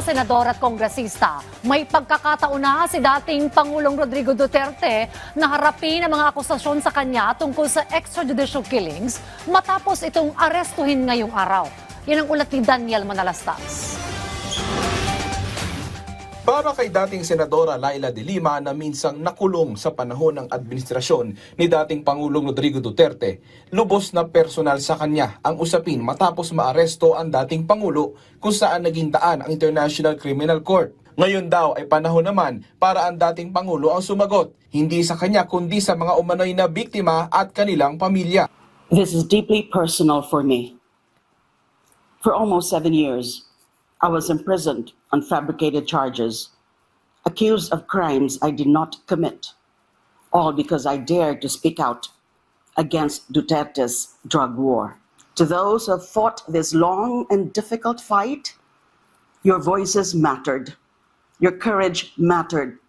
mga senador at kongresista, may pagkakataon na si dating Pangulong Rodrigo Duterte na harapin ang mga akusasyon sa kanya tungkol sa extrajudicial killings matapos itong arestuhin ngayong araw. Yan ang ulat ni Daniel Manalastas. Para kay dating Senadora Laila de Lima na minsang nakulong sa panahon ng administrasyon ni dating Pangulong Rodrigo Duterte, lubos na personal sa kanya ang usapin matapos maaresto ang dating Pangulo kung saan naging daan ang International Criminal Court. Ngayon daw ay panahon naman para ang dating Pangulo ang sumagot, hindi sa kanya kundi sa mga umano'y na biktima at kanilang pamilya. This is deeply personal for me. For almost 7 years, I was imprisoned on fabricated charges, accused of crimes I did not commit, all because I dared to speak out against Duterte's drug war. To those who have fought this long and difficult fight, your voices mattered, your courage mattered,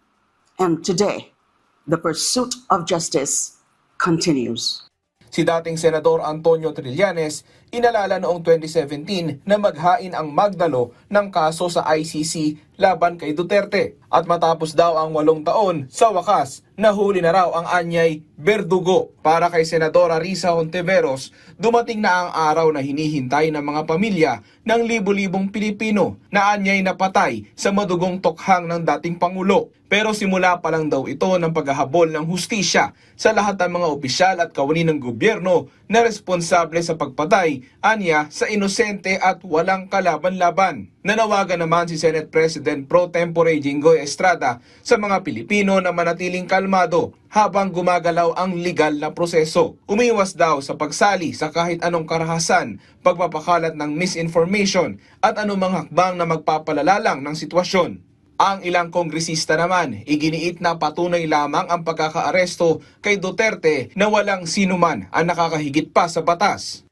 and today, the pursuit of justice continues. Si dating Senador Antonio Trillanes inalala noong 2017 na maghain ang magdalo ng kaso sa ICC laban kay Duterte. At matapos daw ang 8 taon, sa wakas, nahuli na raw ang anyay berdugo. Para kay Senadora Risa Hontiveros, dumating na ang araw na hinihintay ng mga pamilya ng libu-libong Pilipino na anyay napatay sa madugong tokhang ng dating Pangulo. Pero simula pa lang daw ito ng paghahabol ng hustisya sa lahat ng mga opisyal at kawani ng gobyerno na responsable sa pagpatay, anya, sa inosente at walang kalaban-laban. Nanawagan naman si Senate President Pro Tempore Jinggoy Estrada sa mga Pilipino na manatiling kalmado habang gumagalaw ang legal na proseso. Umiwas daw sa pagsali sa kahit anong karahasan, pagpapakalat ng misinformation at anumang hakbang na magpapalala lang ng sitwasyon. Ang ilang kongresista naman, iginiit na patunay lamang ang pagkakaaresto kay Duterte na walang sinuman ang nakakahigit pa sa batas.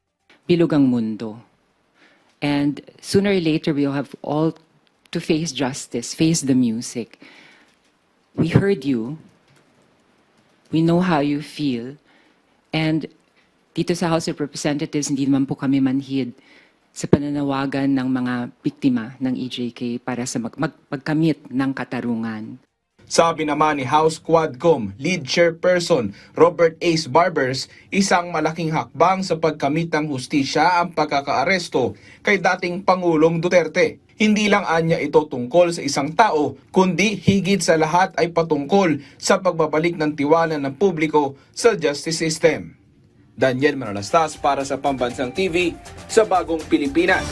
Bilog ang mundo. And sooner or later, we'll have all to face justice, face the music. We heard you. We know how you feel. And dito sa House of Representatives, hindi naman po kami manhid sa pananawagan ng mga biktima ng EJK para sa magkamit ng katarungan. Sabi naman ni House Quadcom Lead Chairperson Robert Ace Barbers, isang malaking hakbang sa pagkamit ng hustisya ang pagkakaaresto kay dating Pangulong Duterte. Hindi lang anya ito tungkol sa isang tao, kundi higit sa lahat ay patungkol sa pagbabalik ng tiwala ng publiko sa justice system. Daniel Manalastas para sa Pambansang TV sa Bagong Pilipinas.